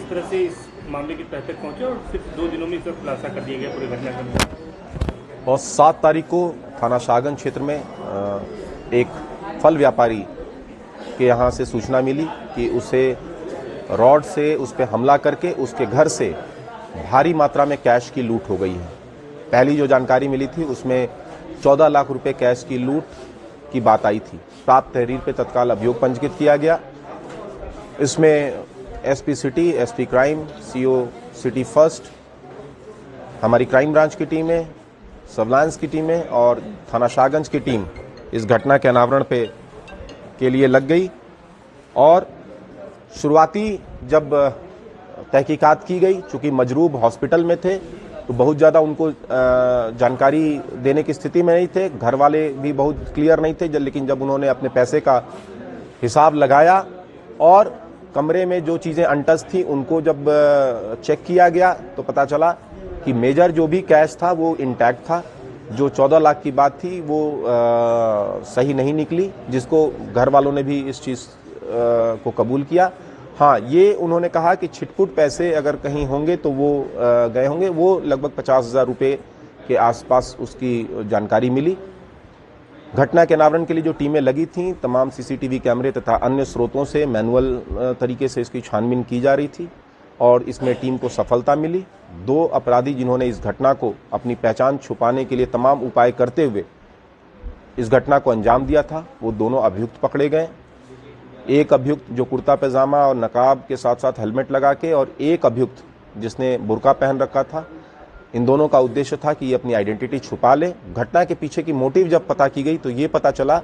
किस तरह से इस मामले की तह तक पहुंचे और सिर्फ 2 दिनों में इसका खुलासा कर दिया गया पूरी घटना का? और 7 तारीख को थाना शाहगंज क्षेत्र में एक फल व्यापारी के यहाँ से सूचना मिली कि उसे रॉड से उस पर हमला करके उसके घर से भारी मात्रा में कैश की लूट हो गई है। पहली जो जानकारी मिली थी उसमें 14 लाख रुपए कैश की लूट की बात आई थी। प्राप्त तहरीर पे तत्काल अभियोग पंजीकृत किया गया। इसमें SP city, SP crime, CO city first, हमारी क्राइम ब्रांच की टीमें, सर्विलांस की टीमें और थाना शाहगंज की टीम इस घटना के अनावरण के लिए लग गई। और शुरुआती जब तहकीकात की गई, चूंकि मजरूब हॉस्पिटल में थे तो बहुत ज़्यादा उनको जानकारी देने की स्थिति में नहीं थे, घर वाले भी बहुत क्लियर नहीं थे। लेकिन जब उन्होंने अपने पैसे का हिसाब लगाया और कमरे में जो चीज़ें अनटच थी उनको जब चेक किया गया तो पता चला कि मेजर जो भी कैश था वो इंटैक्ट था। जो 14 लाख की बात थी वो सही नहीं निकली, जिसको घर वालों ने भी इस चीज़ को कबूल किया। हाँ, ये उन्होंने कहा कि छिटपुट पैसे अगर कहीं होंगे तो वो गए होंगे। वो लगभग 50,000 रुपये के आसपास उसकी जानकारी मिली। घटना के अनावरण के लिए जो टीमें लगी थीं, तमाम सीसीटीवी कैमरे तथा अन्य स्रोतों से मैनुअल तरीके से इसकी छानबीन की जा रही थी और इसमें टीम को सफलता मिली। 2 अपराधी जिन्होंने इस घटना को अपनी पहचान छुपाने के लिए तमाम उपाय करते हुए इस घटना को अंजाम दिया था, वो दोनों अभियुक्त पकड़े गए। एक अभियुक्त जो कुर्ता पैजामा और नकाब के साथ साथ हेलमेट लगा के, और एक अभियुक्त जिसने बुर्का पहन रखा था। इन दोनों का उद्देश्य था कि ये अपनी आइडेंटिटी छुपा ले। घटना के पीछे की मोटिव जब पता की गई तो ये पता चला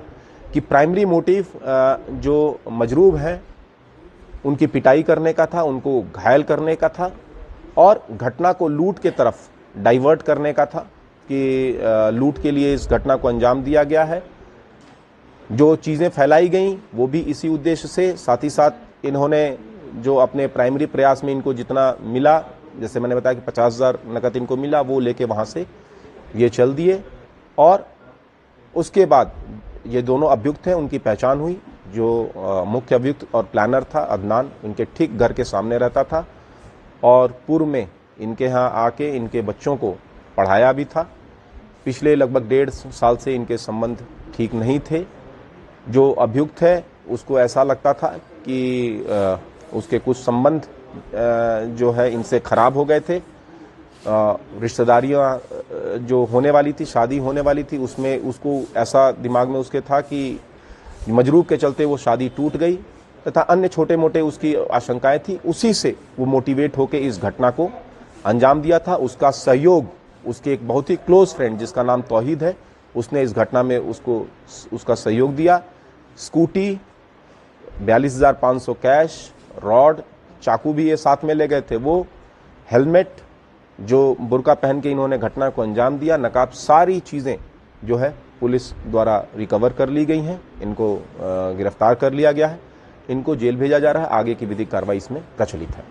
कि प्राइमरी मोटिव जो मजरूब हैं उनकी पिटाई करने का था, उनको घायल करने का था और घटना को लूट के तरफ डाइवर्ट करने का था कि लूट के लिए इस घटना को अंजाम दिया गया है। जो चीज़ें फैलाई गई वो भी इसी उद्देश्य से। साथ ही साथ इन्होंने जो अपने प्राइमरी प्रयास में इनको जितना मिला, जैसे मैंने बताया कि 50,000 नकद इनको मिला, वो लेके वहाँ से ये चल दिए। और उसके बाद ये दोनों अभियुक्त हैं, उनकी पहचान हुई। जो मुख्य अभियुक्त और प्लानर था अदनान, इनके ठीक घर के सामने रहता था और पूर्व में इनके यहाँ आके इनके बच्चों को पढ़ाया भी था। पिछले लगभग 1.5 साल से इनके संबंध ठीक नहीं थे। जो अभियुक्त है उसको ऐसा लगता था कि उसके कुछ संबंध जो है इनसे खराब हो गए थे। रिश्तेदारियां जो होने वाली थी, शादी होने वाली थी, उसमें उसको ऐसा दिमाग में उसके था कि मजरूब के चलते वो शादी टूट गई तथा अन्य छोटे मोटे उसकी आशंकाएं थी। उसी से वो मोटिवेट होकर इस घटना को अंजाम दिया था। उसका सहयोग उसके एक बहुत ही क्लोज फ्रेंड जिसका नाम तौहीद है, उसने इस घटना में उसका सहयोग दिया। स्कूटी, 42,500 कैश, रॉड, चाकू भी ये साथ में ले गए थे, वो हेलमेट जो बुर्का पहन के इन्होंने घटना को अंजाम दिया, नकाब, सारी चीज़ें जो है पुलिस द्वारा रिकवर कर ली गई हैं। इनको गिरफ्तार कर लिया गया है। इनको जेल भेजा जा रहा है। आगे की विधिक कार्रवाई इसमें प्रचलित है।